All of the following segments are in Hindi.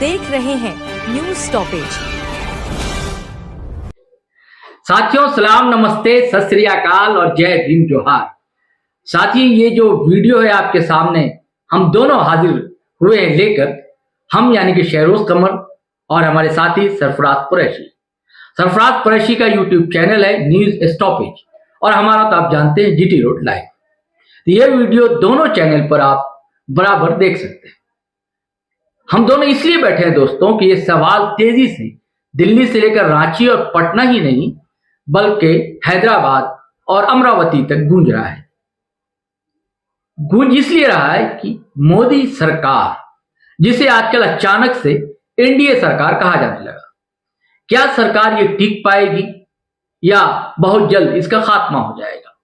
देख रहे हैं न्यूज स्टॉपेज। साथियों सलाम, नमस्ते, सत श्री अकाल और जय भीम जोहार। साथी, ये जो वीडियो है आपके सामने हम दोनों हाजिर हुए हैं लेकर, हम यानी कि शहरोज कमर और हमारे साथी सरफराज कुरैशी। सरफराज कुरैशी का यूट्यूब चैनल है न्यूज स्टॉपेज और हमारा तो आप जानते हैं जीटी रोड लाइव। तो ये वीडियो दोनों चैनल पर आप बराबर देख सकते हैं। हम दोनों इसलिए बैठे हैं दोस्तों कि ये सवाल तेजी से दिल्ली से लेकर रांची और पटना ही नहीं बल्कि हैदराबाद और अमरावती तक गूंज रहा है। गूंज इसलिए रहा है कि मोदी सरकार, जिसे आजकल अचानक से एनडीए सरकार कहा जाने लगा, क्या सरकार ये टिक पाएगी या बहुत जल्द इसका खात्मा हो जाएगा?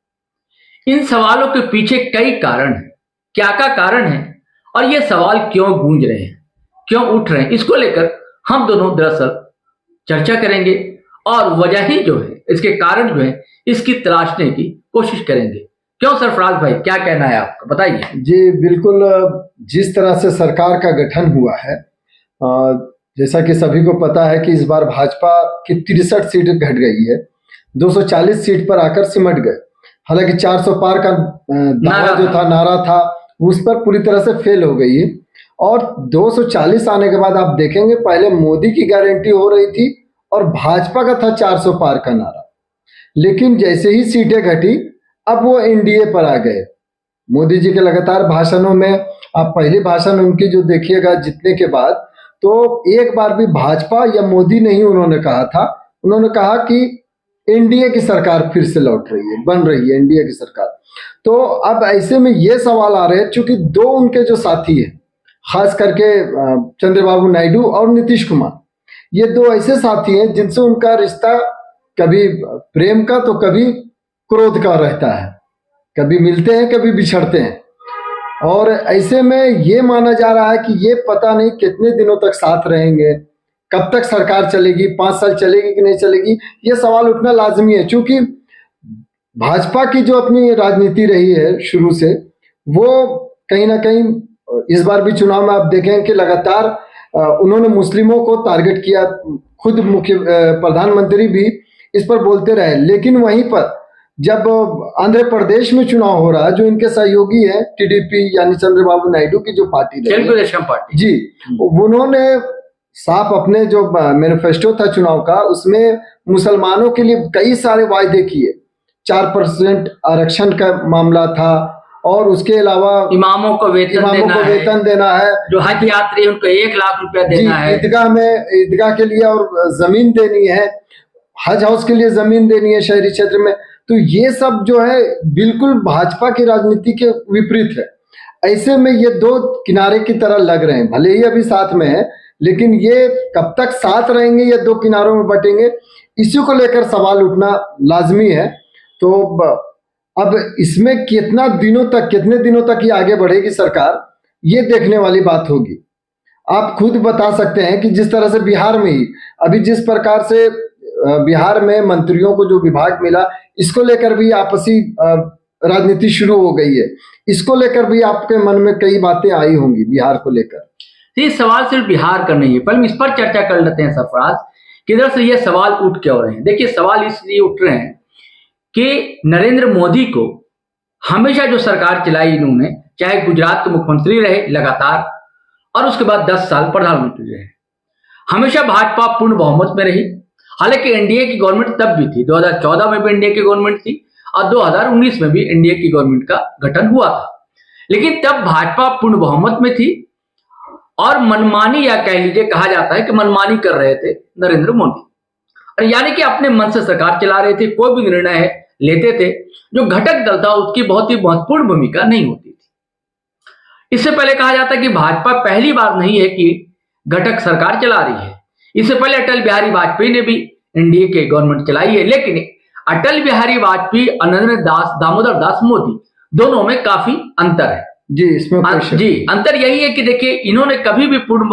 इन सवालों के पीछे कई कारण हैं। क्या कारण है और ये सवाल क्यों गूंज रहे हैं, क्यों उठ रहे हैं, इसको लेकर हम दोनों दरअसल चर्चा करेंगे और वजह ही जो है, इसके कारण जो है, इसकी तलाशने की कोशिश करेंगे। क्यों सरफराज भाई, क्या कहना है आपका, बताइए। जी बिल्कुल, जिस तरह से सरकार का गठन हुआ है, जैसा कि सभी को पता है कि इस बार भाजपा की 63 सीट घट गई है, 240 सीट पर आकर सिमट गए। हालांकि 400 पार का नारा था उस पर पूरी तरह से फेल हो गई है। और 240 आने के बाद आप देखेंगे, पहले मोदी की गारंटी हो रही थी और भाजपा का था 400 पार का नारा, लेकिन जैसे ही सीटें घटी अब वो एनडीए पर आ गए। मोदी जी के लगातार भाषणों में, आप पहले भाषण उनकी जो देखिएगा जीतने के बाद, तो एक बार भी भाजपा या मोदी नहीं उन्होंने कहा था। उन्होंने कहा कि एनडीए की सरकार फिर से लौट रही है, बन रही है एनडीए की सरकार। तो अब ऐसे में ये सवाल आ रहे हैं, चूंकि दो उनके जो साथी हैं, खास करके चंद्रबाबू नायडू और नीतीश कुमार, ये दो ऐसे साथी हैं जिनसे उनका रिश्ता कभी प्रेम का तो कभी क्रोध का रहता है, कभी मिलते हैं कभी बिछड़ते हैं। और ऐसे में ये माना जा रहा है कि ये पता नहीं कितने दिनों तक साथ रहेंगे, कब तक सरकार चलेगी, 5 साल चलेगी कि नहीं चलेगी, ये सवाल उठना लाजमी है। क्योंकि भाजपा की जो अपनी राजनीति रही है शुरू से, वो कहीं ना कहीं इस बार भी चुनाव में आप देखें कि लगातार उन्होंने मुस्लिमों को टारगेट किया। खुद मुख्य प्रधानमंत्री भी इस पर बोलते रहे। लेकिन वहीं पर जब आंध्र प्रदेश में चुनाव हो रहा, जो इनके सहयोगी है टीडीपी यानी चंद्रबाबू नायडू की जो पार्टी पार्टी जी, उन्होंने साफ अपने जो मैनिफेस्टो था चुनाव का, उसमें मुसलमानों के लिए कई सारे वायदे किए। 4% आरक्षण का मामला था और उसके अलावा इमामों को वेतन देना है, जो हज यात्री उनको 1 लाख रुपया देना है, ईदगाह के लिए और जमीन देनी है, हज हाउस के लिए जमीन देनी है शहरी क्षेत्र में। तो ये सब जो है बिल्कुल भाजपा की राजनीति के विपरीत है। ऐसे में ये दो किनारे की तरह लग रहे हैं, भले ही अभी साथ में है, लेकिन ये कब तक साथ रहेंगे या दो किनारों में बटेंगे, इसी को लेकर सवाल उठना लाजमी है। तो अब इसमें कितने दिनों तक ये आगे बढ़ेगी सरकार, ये देखने वाली बात होगी। आप खुद बता सकते हैं कि जिस तरह से बिहार में ही अभी जिस प्रकार से बिहार में मंत्रियों को जो विभाग मिला, इसको लेकर भी आपसी राजनीति शुरू हो गई है। इसको लेकर भी आपके मन में कई बातें आई होंगी बिहार को लेकर। ये सवाल सिर्फ बिहार का नहीं है, पहले इस पर चर्चा कर लेते हैं सरफराज, किधर से ये सवाल उठ क्यों रहे हैं। देखिए, सवाल इसलिए उठ रहे हैं कि नरेंद्र मोदी को हमेशा जो सरकार चलाई इन्होंने, चाहे गुजरात के मुख्यमंत्री रहे लगातार और उसके बाद 10 साल प्रधानमंत्री रहे, हमेशा भाजपा पूर्ण बहुमत में रही। हालांकि एनडीए की गवर्नमेंट तब भी थी, 2014 में भी एनडीए की गवर्नमेंट थी और 2019 में भी एनडीए की गवर्नमेंट का गठन हुआ था, लेकिन तब भाजपा पूर्ण बहुमत में थी और मनमानी, या कह लीजिए कहा जाता है कि मनमानी कर रहे थे नरेंद्र मोदी, और यानी कि अपने मन से सरकार चला रहे थे। कोई भी निर्णय लेते थे, जो घटक दल था उसकी बहुत ही महत्वपूर्ण भूमिका नहीं होती थी। इससे पहले कहा जाता है कि भाजपा पहली बार नहीं है कि घटक सरकार चला रही है। इससे पहले अटल बिहारी वाजपेयी ने भी एनडीए के गवर्नमेंट चलाई है, लेकिन अटल बिहारी वाजपेयी और दामोदर दास मोदी दोनों में काफी अंतर है। जी, इसमें अंतर यही है कि देखिए, इन्होंने कभी भी पूर्ण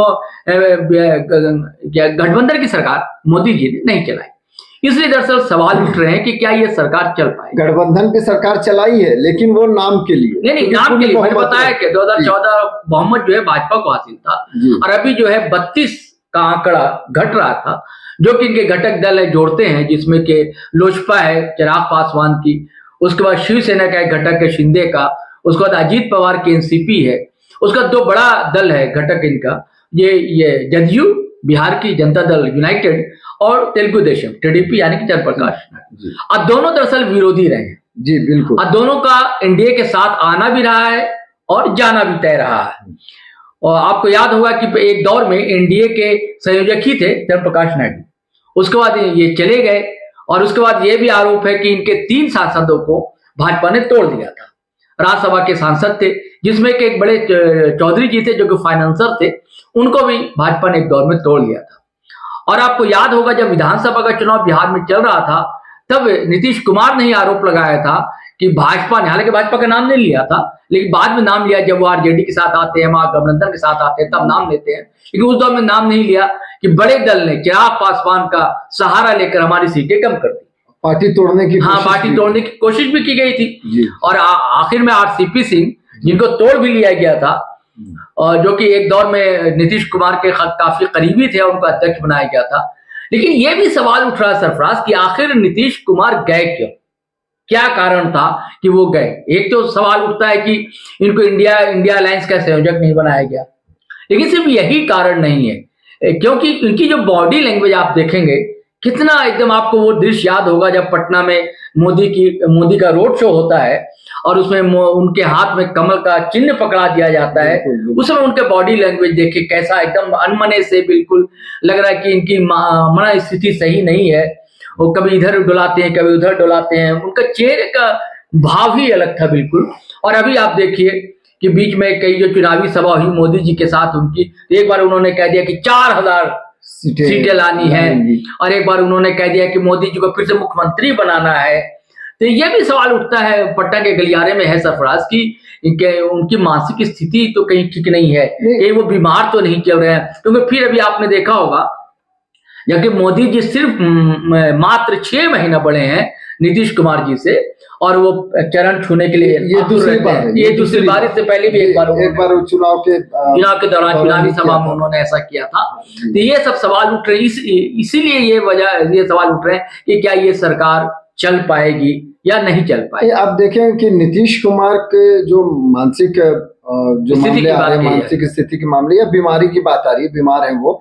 गठबंधन की सरकार मोदी जी ने नहीं चलाई। इसलिए दरअसल सवाल उठ रहे हैं कि क्या ये सरकार चल पाएगी। गठबंधन की सरकार चलाई है, लेकिन वो नाम के लिए नहीं, नाम के लिए। मैंने बताया कि 2014 बहुमत जो है भाजपा को हासिल था, और अभी जो है 32 का आंकड़ा घट रहा था, जो कि इनके घटक दल है जोड़ते हैं, जिसमें कि लोजपा है चिराग पासवान की, उसके बाद शिवसेना का एक घटक है शिंदे का, उसके बाद अजीत पवार की एनसीपी है, उसका 2 बड़ा दल है घटक इनका, ये जदयू बिहार की जनता दल यूनाइटेड और तेलुगु देशम टीडीपी यानी कि जयप्रकाश। अब दोनों दरअसल विरोधी रहे हैं जी, बिल्कुल। और दोनों का एनडीए के साथ आना भी रहा है और जाना भी तय रहा है। और आपको याद होगा कि एक दौर में एनडीए के संयोजक ही थे जयप्रकाश नायडू, उसके बाद ये चले गए, और उसके बाद ये भी आरोप है कि इनके 3 सांसदों को भाजपा ने तोड़ दिया था। राज्यसभा के सांसद थे, जिसमें के एक बड़े चौधरी जी थे जो कि फाइनेंसर थे, उनको भी भाजपा ने एक दौर में तोड़ लिया था। और आपको याद होगा जब विधानसभा का चुनाव बिहार में चल रहा था, तब नीतीश कुमार ने ही आरोप लगाया था कि भाजपा ने, हालांकि भाजपा का नाम नहीं लिया था, लेकिन बाद में नाम लिया जब वो आरजेडी के साथ आते हैं, महागठबंधन के साथ आते हैं, तब नाम लेते हैं, लेकिन उस दौर में नाम नहीं लिया कि बड़े दल ने चिराग पासवान का सहारा लेकर हमारी सीटें कम कर दी, पार्टी तोड़ने की। हाँ, पार्टी तोड़ने की कोशिश भी की गई थी, और आखिर में आरसीपी सिंह, जिनको तोड़ भी लिया गया था, और जो कि एक दौर में नीतीश कुमार के काफी करीबी थे, उनको अध्यक्ष बनाया गया था। लेकिन ये भी सवाल उठ रहा है सरफराज कि आखिर नीतीश कुमार गए क्यों, क्या कारण था कि वो गए। एक तो सवाल उठता है कि इनको इंडिया अलायंस का संयोजक नहीं बनाया गया, लेकिन सिर्फ यही कारण नहीं है, क्योंकि इनकी जो बॉडी लैंग्वेज आप देखेंगे, कितना एकदम आपको वो दृश्य याद होगा जब पटना में मोदी का रोड शो होता है और उसमें उनके हाथ में कमल का चिन्ह पकड़ा दिया जाता है, उस समय उनके बॉडी लैंग्वेज देखिए कैसा एकदम अनमने से बिल्कुल लग रहा है कि इनकी मन स्थिति सही नहीं है, वो कभी इधर डुलाते हैं कभी उधर डुलाते हैं, उनका चेहरे का भाव ही अलग था बिल्कुल। और अभी आप देखिए कि बीच में कई जो चुनावी सभा हुई मोदी जी के साथ उनकी, एक बार उन्होंने कह दिया कि 4000 सीटें लानी है, और एक बार उन्होंने कह दिया कि मोदी जी को फिर से मुख्यमंत्री बनाना है। तो ये भी सवाल उठता है पटना के गलियारे में है सरफराज की उनकी मानसिक स्थिति तो कहीं ठीक नहीं है, कहीं वो बीमार तो नहीं चल रहे हैं, क्योंकि फिर अभी आपने देखा होगा जबकि मोदी जी सिर्फ मात्र 6 महीना बड़े हैं नीतीश कुमार जी से, और वो चरण छूने के लिए ये दूसरी बार, इससे पहले भी एक बार चुनाव के दौरान चुनावी सभा में उन्होंने ऐसा किया था। तो ये सब सवाल उठ रहे हैं, इसीलिए ये सवाल उठ रहे हैं कि क्या ये सरकार चल पाएगी या नहीं चल पाएगी। आप देखें कि नीतीश कुमार के जो मानसिक मामले आ रहे हैं, मानसिक स्थिति के मामले या बीमारी की बात आ रही है, बीमार है वो,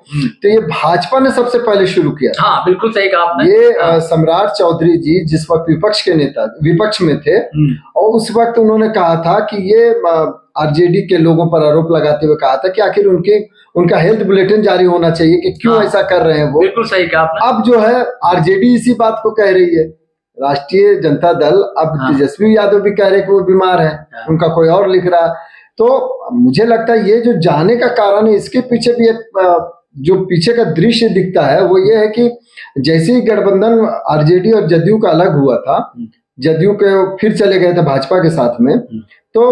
तो ये भाजपा ने सबसे पहले शुरू किया। हाँ, बिल्कुल सही कहा आपने। ये सम्राट चौधरी जी जिस वक्त विपक्ष में थे, और उस वक्त उन्होंने कहा था कि ये आरजेडी के लोगों पर आरोप लगाते हुए कहा था कि आखिर उनका हेल्थ बुलेटिन जारी होना चाहिए कि क्यों ऐसा कर रहे हैं वो। बिल्कुल सही कहा आपने। अब जो है आरजेडी इसी बात को कह रही है, राष्ट्रीय जनता दल, अब तेजस्वी यादव भी कह रहे कि वो बीमार है, उनका कोई और लिख रहा है। तो मुझे लगता है ये जो जाने का कारण है, इसके पीछे भी एक जो पीछे का दृश्य दिखता है वो ये है कि जैसे ही गठबंधन आरजेडी और जदयू का अलग हुआ था, जदयू के फिर चले गए थे भाजपा के साथ में, तो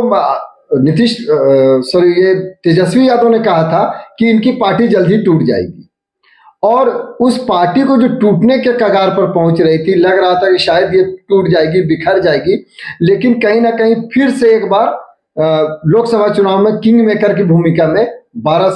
ये तेजस्वी यादव ने कहा था कि इनकी पार्टी जल्द ही टूट जाएगी, और उस पार्टी को जो टूटने के कगार पर पहुंच रही थी, लग रहा था कि शायद ये टूट जाएगी, बिखर जाएगी, लेकिन कहीं ना कहीं फिर से एक बार लोकसभा चुनाव में किंग मेकर की भूमिका में 11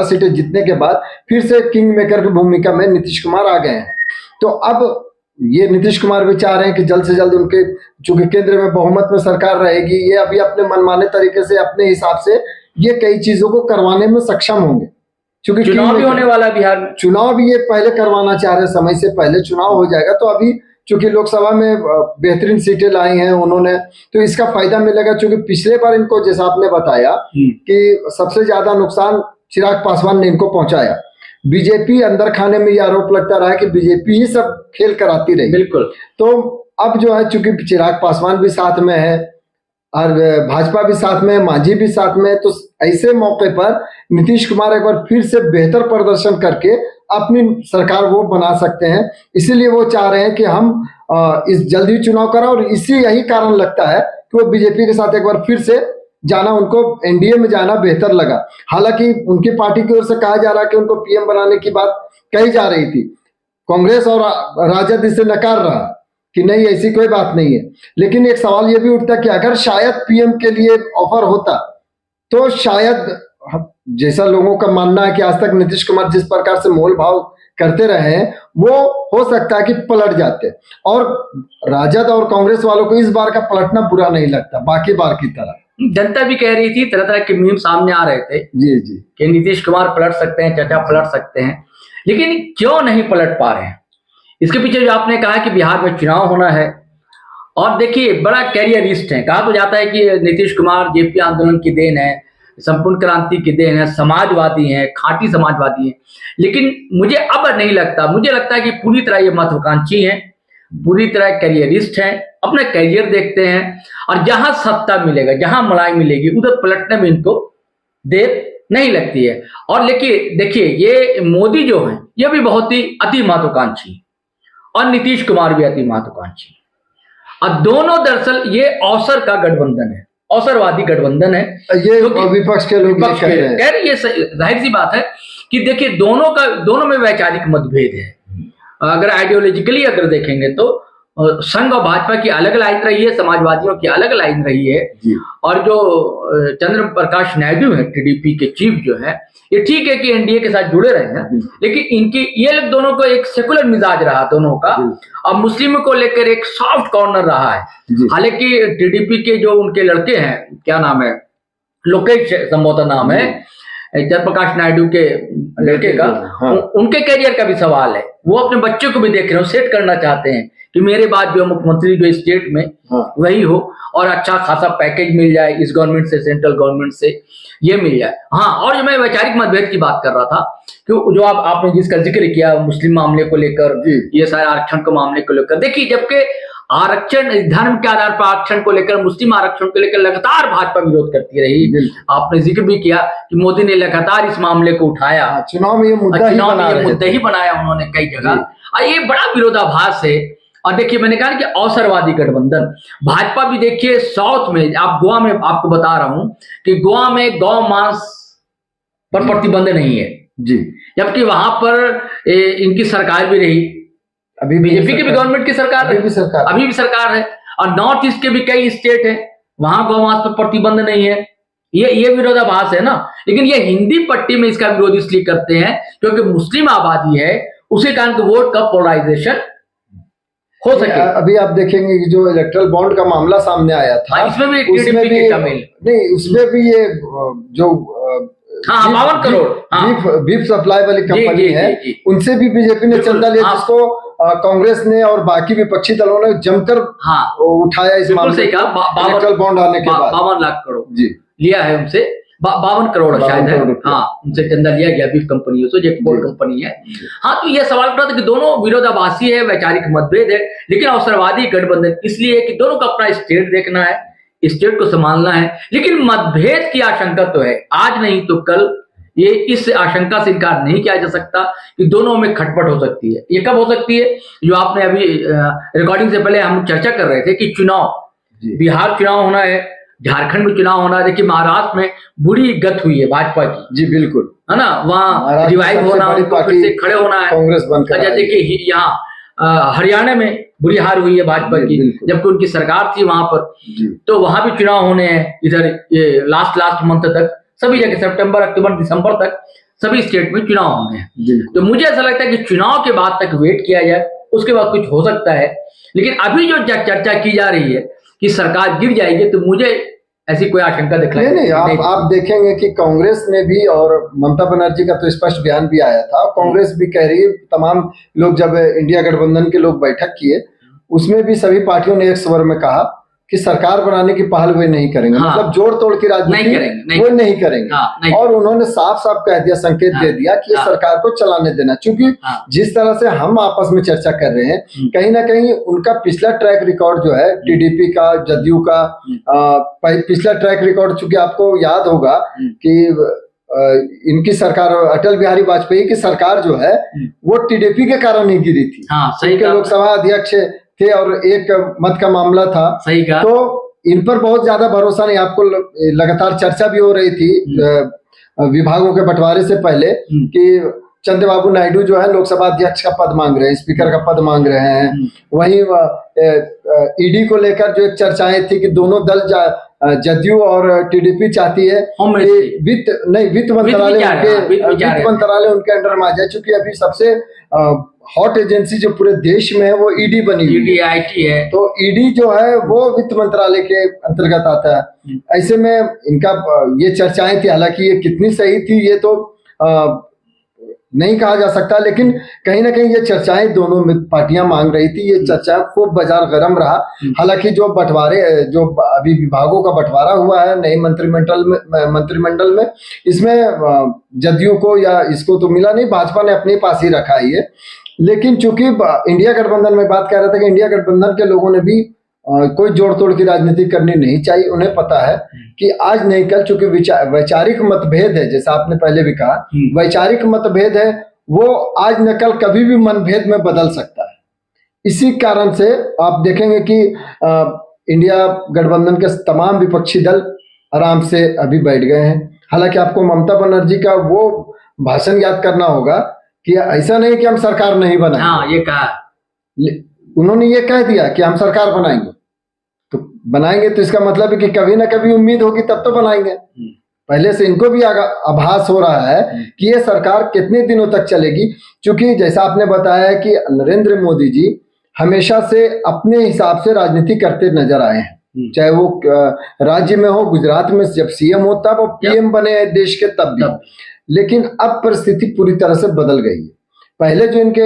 सीटें जीतने के बाद फिर से किंग मेकर की भूमिका में नीतीश कुमार आ गए हैं। तो अब ये नीतीश कुमार भी चाह रहे हैं कि जल्द से जल्द उनके, चूंकि केंद्र में बहुमत में सरकार रहेगी, ये अभी अपने मनमाने तरीके से अपने हिसाब से ये कई चीजों को करवाने में सक्षम होंगे, क्योंकि चुनाव भी होने वाला बिहार में, चुनाव भी ये पहले करवाना चाह रहे, समय से पहले चुनाव हो जाएगा। तो अभी चूंकि लोकसभा में बेहतरीन सीटें लाई हैं उन्होंने, तो इसका फायदा मिलेगा। चूंकि पिछले बार इनको, जैसा आपने बताया कि सबसे ज्यादा नुकसान चिराग पासवान ने इनको पहुंचाया, बीजेपी अंदर खाने में यह आरोप लगता रहा कि बीजेपी ही सब खेल कराती रही। बिल्कुल। तो अब जो है, चूंकि चिराग पासवान भी साथ में है और भाजपा भी साथ में, मांझी भी साथ में, तो ऐसे मौके पर नीतीश कुमार एक बार फिर से बेहतर प्रदर्शन करके अपनी सरकार वो बना सकते हैं। इसीलिए वो चाह रहे हैं कि हम इस जल्दी चुनाव करें, और यही कारण लगता है कि वो बीजेपी के साथ एक बार फिर से जाना, उनको एनडीए में जाना बेहतर लगा। हालांकि उनकी पार्टी की ओर से कहा जा रहा है कि उनको पीएम बनाने की बात कही जा रही थी, कांग्रेस और राजद इसे नकार रहा कि नहीं ऐसी कोई बात नहीं है। लेकिन एक सवाल ये भी उठता कि अगर शायद पीएम के लिए ऑफर होता तो शायद, जैसा लोगों का मानना है कि आज तक नीतीश कुमार जिस प्रकार से मोल भाव करते रहे हैं, वो हो सकता है कि पलट जाते। और राजद और कांग्रेस वालों को इस बार का पलटना बुरा नहीं लगता, बाकी बार की तरह। जनता भी कह रही थी, तरह तरह के मीम सामने आ रहे थे जी जी कि नीतीश कुमार पलट सकते हैं, चाचा पलट सकते हैं, लेकिन क्यों नहीं पलट पा रहे हैं? इसके पीछे जो आपने कहा कि बिहार में चुनाव होना है, और देखिए बड़ा कैरियरिस्ट है। कहा तो जाता है कि नीतीश कुमार जेपी आंदोलन की देन है, संपूर्ण क्रांति की देन है, समाजवादी हैं, खांटी समाजवादी हैं, लेकिन मुझे अब नहीं लगता। मुझे लगता है कि पूरी तरह ये महत्वाकांक्षी हैं, पूरी तरह कैरियरिस्ट हैं, अपना कैरियर देखते हैं, और जहां सत्ता मिलेगा, जहां मलाई मिलेगी, उधर पलटने में इनको देर नहीं लगती है। और देखिए ये मोदी जो है ये भी बहुत ही अति महत्वाकांक्षी, और नीतीश कुमार भी अति महत्वाकांक्षी, और दोनों दरअसल ये अवसर का गठबंधन है, अवसरवादी गठबंधन है। ये विपक्ष के लोग कह रहे हैं। ये जाहिर सी बात है कि देखिए दोनों में वैचारिक मतभेद है। अगर आइडियोलॉजिकली अगर देखेंगे तो संघ और भाजपा की अलग लाइन रही है, समाजवादियों की अलग लाइन रही है, और जो चंद्र प्रकाश नायडू है टीडीपी के चीफ जो है, ये ठीक है कि एनडीए के साथ जुड़े रहे हैं, लेकिन इनकी ये लोग दोनों को एक सेकुलर मिजाज रहा दोनों का, और मुस्लिमों को लेकर एक सॉफ्ट कॉर्नर रहा है। हालांकि टीडीपी के जो उनके लड़के हैं, क्या नाम है, लोकेश संभवतः नाम है, चंद्र प्रकाश नायडू के लड़के का, उनके कैरियर का भी सवाल है। वो अपने बच्चों को भी देख रहे हो, सेट करना चाहते हैं कि मेरे बाद जो मुख्यमंत्री जो स्टेट में वही हो, और अच्छा खासा पैकेज मिल जाए इस गवर्नमेंट से, सेंट्रल गवर्नमेंट से ये मिल जाए। हाँ, और जो मैं वैचारिक मतभेद की बात कर रहा था कि जो आपने जिसका जिक्र किया मुस्लिम मामले को लेकर, ये सारे आरक्षण के मामले को लेकर, देखिए जबकि आरक्षण धर्म के आधार पर आरक्षण को लेकर, मुस्लिम आरक्षण को लेकर लगातार भाजपा विरोध करती रही। आपने जिक्र भी किया कि मोदी ने लगातार इस मामले को उठाया, चुनाव में ये मुद्दा ही बनाया उन्होंने कई जगह, और ये बड़ा विरोधाभास है। और देखिए मैंने कहा कि अवसरवादी गठबंधन, भाजपा भी देखिए साउथ में, आप गोवा में, आपको बता रहा हूं कि गोवा में गौ मांस पर प्रतिबंध नहीं है जी, जबकि वहां पर इनकी सरकार भी रही, अभी बीजेपी की भी गवर्नमेंट की सरकार अभी भी सरकार है, और नॉर्थ ईस्ट के भी कई स्टेट है, वहां गौ मांस पर प्रतिबंध नहीं है। ये विरोधाभास है ना। लेकिन ये हिंदी पट्टी में इसका विरोध इसलिए करते हैं क्योंकि मुस्लिम आबादी है, उसी कारण के वोट का पोलराइजेशन हो सके। अभी आप देखेंगे कि जो इलेक्ट्रल बॉन्ड का मामला सामने आया था, उसमें भी उसमें भी ये जो 52 करोड़ बीफ सप्लाई वाली कंपनी है, उनसे भी बीजेपी ने चंदा लिया, जिसको कांग्रेस ने और बाकी विपक्षी दलों ने जमकर उठाया इस मामले को। इलेक्ट्रल बॉन्ड आने के बाद 52 लाख करोड़ जी लिया है उनसे, 52 करोड़ शायद है, हाँ, उनसे चंदा लिया गया बीफ कंपनियों से, जो एक्सपोर्ट कंपनी है। हाँ, तो यह सवाल उठा था कि दोनों विरोधाभासी है, वैचारिक मतभेद है, लेकिन अवसरवादी गठबंधन इसलिए है कि दोनों को अपना स्टेट देखना है, स्टेट को संभालना है। लेकिन मतभेद की आशंका तो है, आज नहीं तो कल ये इस आशंका से इनकार नहीं किया जा सकता कि दोनों में खटपट हो सकती है। ये कब हो सकती है? जो आपने अभी रिकॉर्डिंग से पहले हम चर्चा कर रहे थे कि चुनाव, बिहार चुनाव होना है, झारखंड में चुनाव होना है। देखिए महाराष्ट्र में बुरी गत हुई है भाजपा की जी, बिल्कुल, है ना, वहां रिवाइव होना, फिर से खड़े होना है, कांग्रेस बनकर। अच्छा, देखिए यहाँ हरियाणा में बुरी हार हुई है भाजपा की, जबकि उनकी सरकार थी वहां पर, तो वहां भी चुनाव होने हैं। इधर ये लास्ट मंथ तक सभी जगह, सितंबर, अक्टूबर, दिसंबर तक सभी स्टेट में चुनाव होंगे। तो मुझे ऐसा लगता है कि चुनाव के बाद तक वेट किया जाए, उसके बाद कुछ हो सकता है। लेकिन अभी जो चर्चा की जा रही है कि सरकार गिर जाएगी, तो मुझे ऐसी कोई आशंका दिखलाई नहीं। आप देखेंगे कि कांग्रेस ने भी, और ममता बनर्जी का तो स्पष्ट बयान भी आया था, कांग्रेस भी कह रही है, तमाम लोग जब इंडिया गठबंधन के लोग बैठक किए, उसमें भी सभी पार्टियों ने एक स्वर में कहा कि सरकार बनाने की पहल वे नहीं करेंगे। हाँ, मतलब जोड़ तोड़ की राजनीति वो नहीं करेंगे। हाँ, और उन्होंने साफ साफ कह दिया, संकेत दे दिया कि सरकार को चलाने देना। क्योंकि जिस तरह से हम आपस में चर्चा कर रहे हैं, कहीं ना कहीं उनका पिछला ट्रैक रिकॉर्ड जो है, टीडीपी का, जदयू का पिछला ट्रैक रिकॉर्ड, चूंकि आपको याद होगा कि इनकी सरकार, अटल बिहारी वाजपेयी की सरकार जो है, वो टीडीपी के कारण ही गिरी थी। लोकसभा अध्यक्ष थे और एक मत का मामला था। सही कहा। तो इन पर बहुत ज्यादा भरोसा नहीं। आपको लगातार चर्चा भी हो रही थी विभागों के बंटवारे से पहले कि चंद्रबाबू नायडू जो है लोकसभा अध्यक्ष का पद मांग रहे हैं, स्पीकर का पद मांग रहे हैं। वहीं ईडी को लेकर जो एक चर्चाएं थी कि दोनों दल जदयू और टीडीपी चाहती है वित्त मंत्रालय उनके अंडर में आ जाए, चूंकि अभी सबसे हॉट एजेंसी जो पूरे देश में है वो ईडी बनी हुई है, तो ईडी जो है वो वित्त मंत्रालय के अंतर्गत आता है। ऐसे में इनका ये चर्चाएं थी, हालांकि ये कितनी सही थी ये तो नहीं कहा जा सकता, लेकिन कहीं ना कहीं ये चर्चाएं दोनों पार्टियां मांग रही थी, ये चर्चा खूब बाजार गर्म रहा। हालांकि जो अभी विभागों का बंटवारा हुआ है नए मंत्रिमंडल में, इसमें जदयू को या इसको तो मिला नहीं, भाजपा ने अपने पास ही रखा है ये। लेकिन चूंकि इंडिया गठबंधन में बात कर रहा था कि इंडिया गठबंधन के लोगों ने भी कोई जोड़ तोड़ की राजनीति करनी नहीं चाहिए। उन्हें पता है कि आज नहीं कल, चूंकि वैचारिक मतभेद है, जैसा आपने पहले भी कहा, वैचारिक मतभेद है, वो आज न कल कभी भी मनभेद में बदल सकता है। इसी कारण से आप देखेंगे कि इंडिया गठबंधन के तमाम विपक्षी दल आराम से अभी बैठ गए हैं। हालांकि आपको ममता बनर्जी का वो भाषण याद करना होगा कि ऐसा नहीं कि हम सरकार नहीं बनाएंगे। हाँ, ये कहा उन्होंने ये कह दिया कि हम सरकार बनाएंगे, तो बनाएंगे तो इसका मतलब है कि कभी ना कभी उम्मीद होगी तब तो बनाएंगे। पहले से इनको भी आभास हो रहा है कि ये सरकार कितने दिनों तक चलेगी, क्योंकि जैसा आपने बताया कि नरेंद्र मोदी जी हमेशा से अपने हिसाब से राजनीति करते नजर आए हैं, चाहे वो राज्य में हो, गुजरात में जब सीएम हो तब, और पीएम बने देश के तब भी। लेकिन अब परिस्थिति पूरी तरह से बदल गई है। पहले जो इनके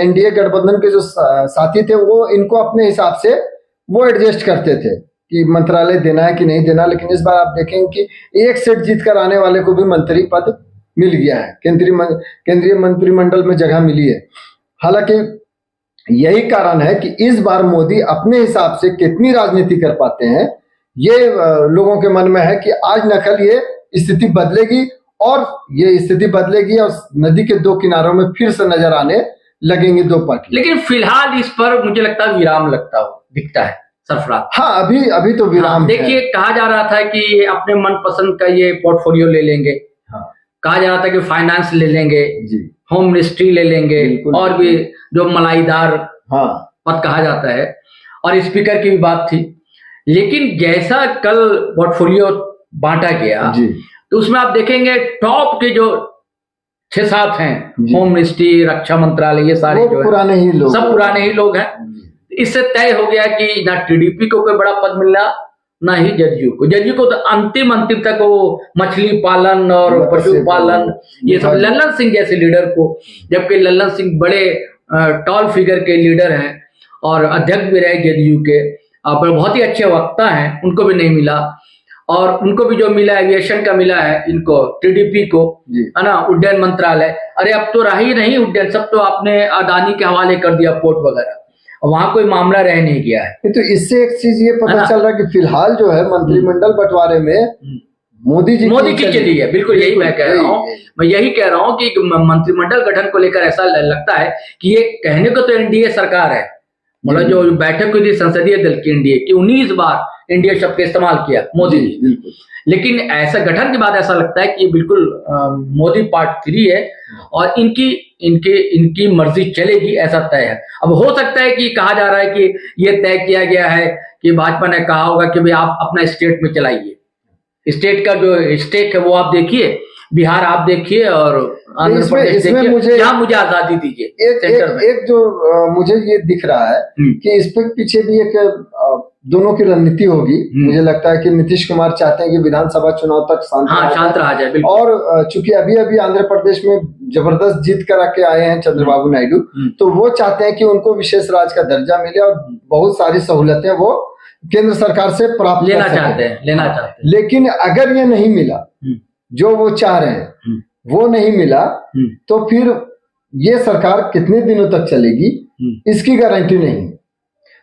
एनडीए गठबंधन के जो साथी थे वो इनको अपने हिसाब से वो एडजस्ट करते थे कि मंत्रालय देना है कि नहीं देना, लेकिन इस बार आप देखेंगे कि एक सीट जीत कर आने वाले को भी मंत्री पद मिल गया है, केंद्रीय मंत्रिमंडल में जगह मिली है। हालांकि यही कारण है कि इस बार मोदी अपने हिसाब से कितनी राजनीति कर पाते हैं, ये लोगों के मन में है कि आज न कल ये स्थिति बदलेगी, और ये स्थिति बदलेगी और नदी के दो किनारों में फिर से नजर आने लगेंगे दो पार्टी। लेकिन फिलहाल इस पर मुझे लगता है विराम दिखता है सरफराज। हाँ, अभी तो विराम। देखिए, कहा जा रहा था कि अपने मनपसंद का ये पोर्टफोलियो ले लेंगे। हाँ। कहा जा रहा था कि फाइनेंस ले लेंगे जी, होम मिनिस्ट्री ले लेंगे, और भी जो मलाईदार पद कहा जाता है, और स्पीकर की भी बात थी। लेकिन जैसा कल पोर्टफोलियो बांटा गया जी, तो उसमें आप देखेंगे टॉप के जो 6-7 हैं, होम मिनिस्ट्री, रक्षा मंत्रालय, ये सारे जो पुराने ही लोग, सब पुराने ही लोग हैं। इससे तय हो गया कि ना टीडीपी को कोई बड़ा पद मिलना, ना ही जदयू को तो अंतिम तक वो मछली पालन और पशुपालन, ये सब लल्लन सिंह जैसे लीडर को, जबकि लल्लन सिंह बड़े टॉल फिगर के लीडर हैं और अध्यक्ष भी रहे जदयू के, बहुत ही अच्छे वक्ता हैं, उनको भी नहीं मिला। और उनको भी जो मिला एविएशन का मिला है, इनको टीडीपी को, है ना, उड्डयन मंत्रालय। अरे अब तो रहा ही नहीं उड्डयन, सब तो आपने अदानी के हवाले कर दिया, पोर्ट वगैरह, वहां कोई मामला रह नहीं गया है। तो इससे एक चीज ये पता चल रहा है कि फिलहाल जो है मंत्रिमंडल बंटवारे में मोदी की चली है। बिल्कुल यही मैं कह रहा हूँ, मैं यही कह रहा हूँ कि मंत्रिमंडल गठन को लेकर ऐसा लगता है कि ये कहने को तो एनडीए सरकार है, मतलब जो बैठक हुई थी संसदीय दल की एनडीए की, 19 बार एनडीए शब्द का इस्तेमाल किया मोदी जी, लेकिन ऐसा गठन के बाद ऐसा लगता है कि ये बिल्कुल मोदी पार्ट 3 है और इनकी मर्जी चलेगी, ऐसा तय है। अब हो सकता है कि कहा जा रहा है कि ये तय किया गया है कि भाजपा ने कहा होगा कि भाई आप अपना स्टेट में चलाइए, स्टेट का जो स्टेक है वो आप देखिए, बिहार आप देखिए और आंध्र प्रदेश देखिए, यहाँ मुझे आजादी दीजिए। एक जो मुझे ये दिख रहा है कि इस पर पीछे भी एक दोनों की रणनीति होगी। मुझे लगता है कि नीतीश कुमार चाहते हैं कि विधानसभा चुनाव तक शांत रहा जाए, और चूंकि अभी आंध्र प्रदेश में जबरदस्त जीत कर आके आए हैं चंद्रबाबू नायडू, तो वो चाहते हैं कि उनको विशेष राज्य का दर्जा मिले और बहुत सारी सहूलतें वो केंद्र सरकार से प्राप्त लेना चाहते हैं। लेकिन अगर ये नहीं मिला जो वो चाह रहे हैं, वो नहीं मिला, तो फिर ये सरकार कितने दिनों तक चलेगी इसकी गारंटी नहीं,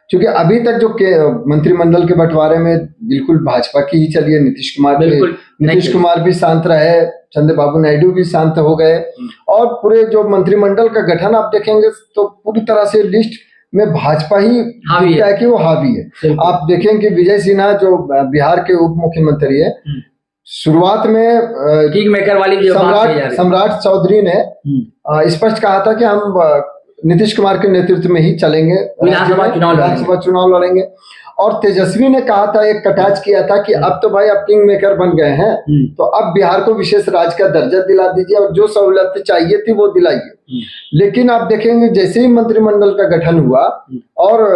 क्योंकि अभी तक जो मंत्रिमंडल के बंटवारे में बिल्कुल भाजपा की ही चली है। नीतीश कुमार भी शांत रहे, चंद्रबाबू नायडू भी शांत हो गए, और पूरे जो मंत्रिमंडल का गठन आप देखेंगे तो पूरी तरह से लिस्ट में भाजपा ही हावी है कि वो हावी है। आप देखें कि विजय सिन्हा जो बिहार के उप मुख्यमंत्री है, शुरुआत में किंग मेकर वाली जो बात कही जा रही सम्राट चौधरी ने स्पष्ट कहा था कि हम नीतीश कुमार के नेतृत्व में ही चलेंगे, विधानसभा चुनाव लड़ेंगे। और तेजस्वी ने कहा था, एक कटाच किया था कि अब तो भाई अब किंग मेकर बन गए हैं, तो अब बिहार को विशेष राज्य का दर्जा दिला दीजिए और जो सहूलत चाहिए थी वो दिलाइए। लेकिन आप देखेंगे जैसे ही मंत्रिमंडल का गठन हुआ और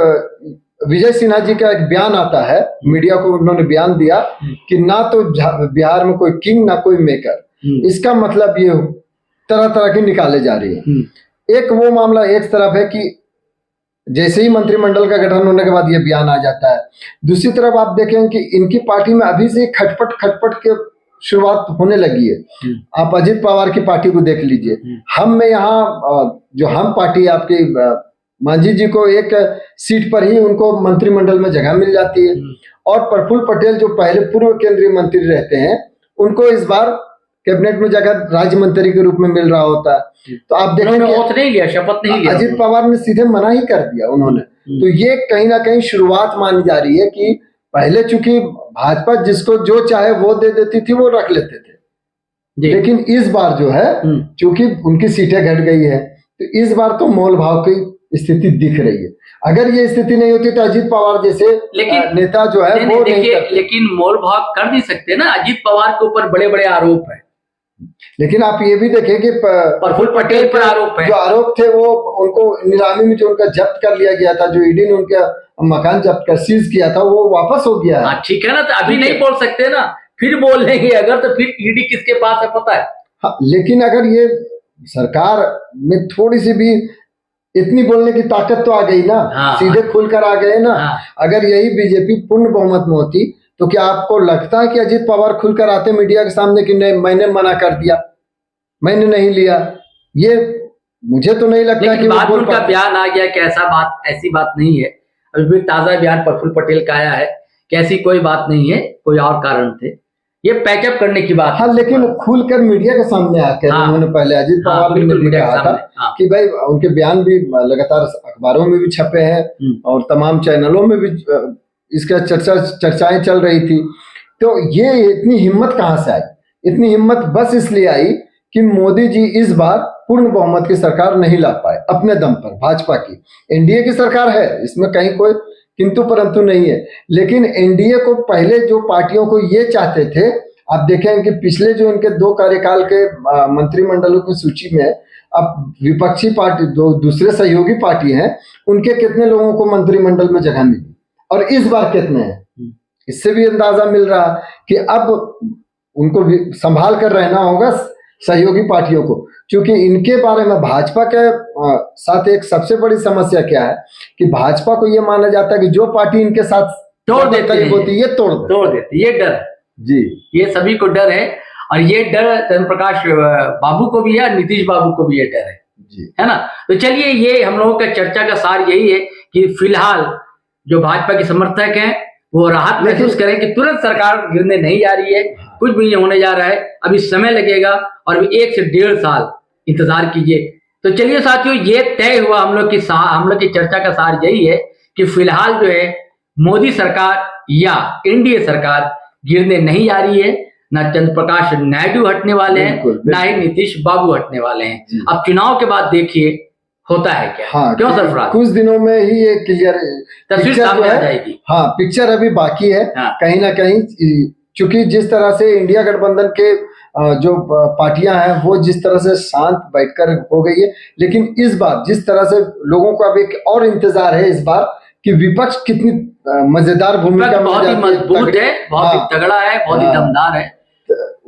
विजय सिन्हा जी का एक बयान आता है, मीडिया को उन्होंने बयान दिया कि ना तो बिहार में कोई किंग ना कोई मेकर, इसका मतलब ये तरह तरह की निकाले जा रही है। एक वो मामला एक तरफ है कि जैसे ही मंत्रिमंडल का गठन होने के बाद ये बयान आ जाता है, दूसरी तरफ आप देखें कि इनकी पार्टी में अभी से खटपट के शुरुआत होने लगी है। आप अजित पवार की पार्टी को देख लीजिए, हम में यहाँ जो हम पार्टी आपकी मांझी जी को एक सीट पर ही उनको मंत्रिमंडल में जगह मिल जाती है, और प्रफुल्ल पटेल जो पहले पूर्व केंद्रीय मंत्री रहते हैं उनको इस बार कैबिनेट में जगह राज्य मंत्री के रूप में मिल रहा होता है। तो आप देखेंगे शपथ नहीं लिया, अजित पवार ने सीधे मना ही कर दिया उन्होंने। तो ये कहीं ना कहीं शुरुआत मानी जा रही है कि पहले चूंकि भाजपा जिसको जो चाहे वो दे देती थी, वो रख लेते थे, लेकिन इस बार जो है चूंकि उनकी सीटें घट गई है, तो इस बार तो मोल भाव की स्थिति दिख रही है। अगर ये स्थिति नहीं होती तो अजित पवार जैसे नेता जो है वो नहीं करते। लेकिन मोल भाव कर नहीं सकते ना, अजित पवार के ऊपर बड़े बड़े आरोप है। लेकिन आप ये भी देखें कि प्रफुल्ल पटेल पर आरोप है, जो आरोप थे वो उनको नीलामी में जो उनका जब्त कर लिया गया था, जो ईडी ने उनका मकान जब्त कर सीज किया था, वो वापस हो गया है। ठीक है ना, तो अभी नहीं बोल सकते ना, फिर बोल लेंगे अगर, तो फिर ईडी किसके पास है पता है। हाँ, लेकिन अगर ये सरकार में थोड़ी सी भी इतनी बोलने की ताकत तो आ गई ना, सीधे खुलकर आ गए ना। अगर यही बीजेपी पूर्ण बहुमत में होती तो क्या आपको लगता है कि अजित पवार खुलकर आते मीडिया के सामने कि नहीं मैंने मना कर दिया, मैंने नहीं लिया? ये मुझे तो नहीं लगता कि बाद में उनका बयान आ गया कि ऐसी बात नहीं है। अभी भी ताजा बयान प्रफुल्ल पटेल का आया है कि ऐसी कोई बात नहीं है, कोई और कारण थे, ये पैचअप करने की बात। हाँ, लेकिन खुलकर मीडिया के सामने आकर उन्होंने पहले अजित पवार ने कहा था कि भाई उनके बयान भी लगातार अखबारों में भी छपे हैं और तमाम चैनलों में भी इसका चर्चाएं चल रही थी। तो ये इतनी हिम्मत कहाँ से आई? इतनी हिम्मत बस इसलिए आई कि मोदी जी इस बार पूर्ण बहुमत की सरकार नहीं ला पाए अपने दम पर। भाजपा की एनडीए की सरकार है, इसमें कहीं कोई किंतु परंतु नहीं है, लेकिन एनडीए को पहले जो पार्टियों को ये चाहते थे, आप देखें कि पिछले जो इनके 2 कार्यकाल के मंत्रिमंडलों की सूची में अब विपक्षी पार्टी जो दूसरे सहयोगी पार्टी हैं उनके कितने लोगों को मंत्रिमंडल में जगह मिली और इस बार कितने हैं, इससे भी अंदाजा मिल रहा कि अब उनको संभाल कर रहना होगा सहयोगी पार्टियों को। क्योंकि इनके बारे में भाजपा के साथ एक सबसे बड़ी समस्या क्या है कि भाजपा को यह माना जाता है कि जो पार्टी इनके साथ तोड़ देती होती है, ये तोड़ देती, ये डर है जी, ये सभी को डर है। और ये डर चंद्र प्रकाश बाबू को भी है, नीतीश बाबू को भी ये डर है जी, है ना। तो चलिए, ये हम लोगों का चर्चा का सार यही है कि फिलहाल जो भाजपा के समर्थक हैं वो राहत महसूस करें कि तुरंत सरकार गिरने नहीं जा रही है, कुछ भी नहीं होने जा रहा है, अभी समय लगेगा और 1 से 1.5 साल इंतजार कीजिए। तो चलिए साथियों, ये तय हुआ हम लोग की चर्चा का सार यही है कि फिलहाल जो है मोदी सरकार या एनडीए सरकार गिरने नहीं जा रही है, ना चंद्र प्रकाश नायडू हटने वाले हैं, ना ही नीतीश बाबू हटने वाले हैं। अब चुनाव के बाद देखिए होता है क्या। हाँ, क्यों सरफराज? कुछ दिनों में ही ये क्लियर तस्वीर सामने आ जाएगी। हाँ, पिक्चर अभी बाकी है। कहीं ना कहीं चूंकि जिस तरह से इंडिया गठबंधन के जो पार्टियां हैं वो जिस तरह से शांत बैठकर हो गई है, लेकिन इस बार जिस तरह से लोगों को अब एक और इंतजार है इस बार कि विपक्ष कितनी मजेदार भूमिका बहुत ही मजबूत है, बहुत ही तगड़ा है, बहुत ही दमदार है।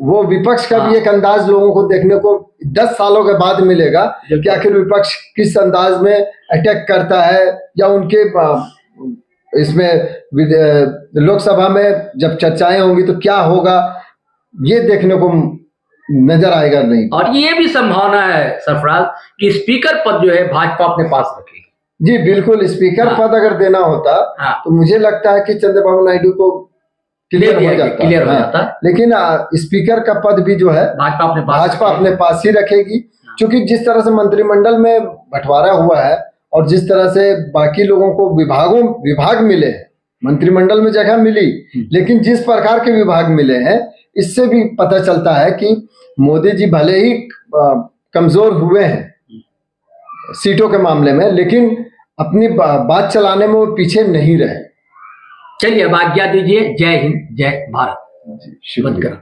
वो विपक्ष का भी एक अंदाज लोगों को देखने को 10 सालों के बाद मिलेगा कि आखिर विपक्ष किस अंदाज में अटैक करता है, या उनके इसमें लोकसभा में जब चर्चाएं होंगी तो क्या होगा, ये देखने को नजर आएगा नहीं। और ये भी संभावना है सरफराज कि स्पीकर पद जो है भाजपा अपने पास रखेगी। जी बिल्कुल, स्पीकर पद अगर देना होता तो मुझे लगता है कि चंद्रबाबू नायडू को क्लियर हो जाता। लेकिन स्पीकर का पद भी जो है भाजपा अपने पास ही रखेगी, क्योंकि जिस तरह से मंत्रिमंडल में बंटवारा हुआ है और जिस तरह से बाकी लोगों को विभाग मिले हैं, मंत्रिमंडल में जगह मिली, लेकिन जिस प्रकार के विभाग मिले हैं इससे भी पता चलता है कि मोदी जी भले ही कमजोर हुए हैं सीटों के मामले में, लेकिन अपनी बात चलाने में वो पीछे नहीं रहे। चलिए अब आज्ञा दीजिए। जय हिंद, जय भारत। जी, शुक्रिया।